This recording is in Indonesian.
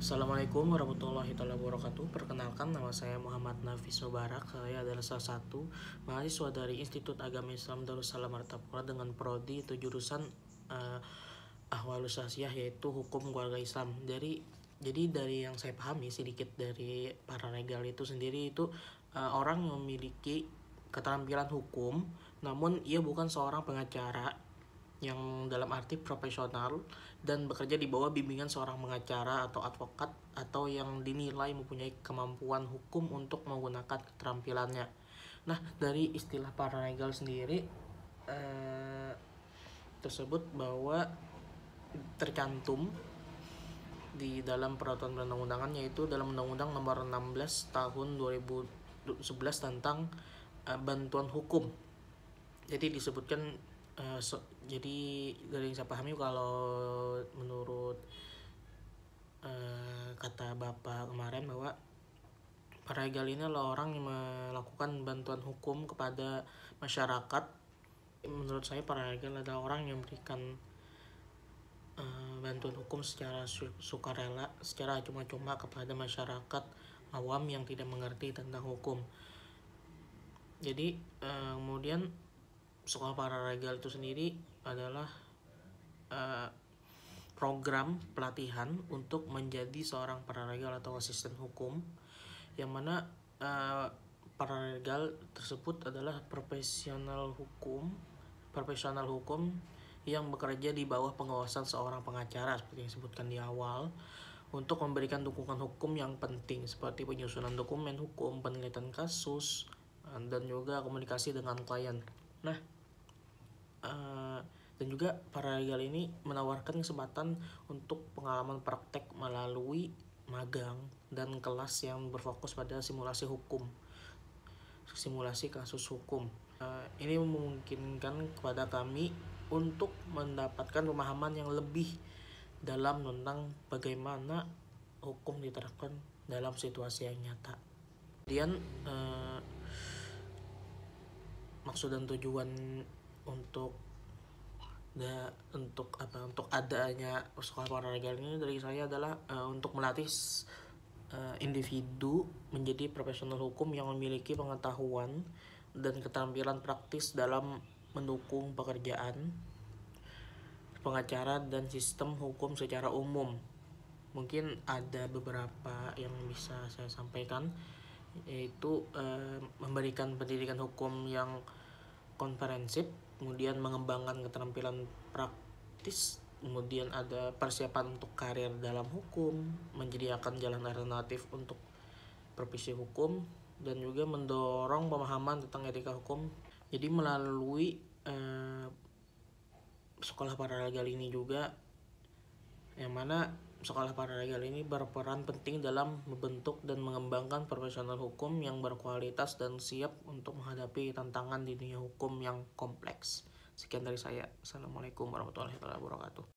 Assalamualaikum warahmatullahi wabarakatuh. Perkenalkan, nama saya Muhammad Nafis Mubarak. Saya adalah salah satu mahasiswa dari Institut Agama Islam Darussalam Martapura dengan prodi itu jurusan Ahwalus Sasiyah, yaitu Hukum Keluarga Islam. Jadi dari yang saya pahami sedikit dari paralegal itu sendiri itu orang yang memiliki keterampilan hukum, namun ia bukan seorang pengacara yang dalam arti profesional dan bekerja di bawah bimbingan seorang pengacara atau advokat atau yang dinilai mempunyai kemampuan hukum untuk menggunakan keterampilannya. Nah, dari istilah paralegal sendiri tersebut bahwa tercantum di dalam peraturan perundang-undangan, yaitu dalam Undang-Undang Nomor 16 Tahun 2011 tentang bantuan hukum. Jadi disebutkan jadi dari yang saya pahami, kalau menurut kata Bapak kemarin, bahwa paralegal ini adalah orang yang melakukan bantuan hukum kepada masyarakat. Menurut saya paralegal adalah orang yang memberikan bantuan hukum secara sukarela, secara cuma-cuma kepada masyarakat awam yang tidak mengerti tentang hukum. Jadi kemudian sekolah paralegal itu sendiri adalah program pelatihan untuk menjadi seorang paralegal atau asisten hukum, yang mana paralegal tersebut adalah profesional hukum yang bekerja di bawah pengawasan seorang pengacara seperti yang disebutkan di awal, untuk memberikan dukungan hukum yang penting seperti penyusunan dokumen hukum, penelitian kasus, dan juga komunikasi dengan klien. Nah, dan juga paralegal ini menawarkan kesempatan untuk pengalaman praktek melalui magang dan kelas yang berfokus pada simulasi kasus hukum. Ini memungkinkan kepada kami untuk mendapatkan pemahaman yang lebih dalam tentang bagaimana hukum diterapkan dalam situasi yang nyata. Kemudian maksud dan tujuan untuk adanya sekolah paralegal ini dari saya adalah untuk melatih individu menjadi profesional hukum yang memiliki pengetahuan dan keterampilan praktis dalam mendukung pekerjaan pengacara dan sistem hukum secara umum. Mungkin ada beberapa yang bisa saya sampaikan, yaitu memberikan pendidikan hukum yang komprehensif, kemudian mengembangkan keterampilan praktis, kemudian ada persiapan untuk karir dalam hukum, menyediakan jalan alternatif untuk profesi hukum, dan juga mendorong pemahaman tentang etika hukum. Jadi melalui sekolah paralegal ini juga, yang mana sekolah paralegal ini berperan penting dalam membentuk dan mengembangkan profesional hukum yang berkualitas dan siap untuk menghadapi tantangan di dunia hukum yang kompleks. Sekian dari saya. Assalamualaikum warahmatullahi wabarakatuh.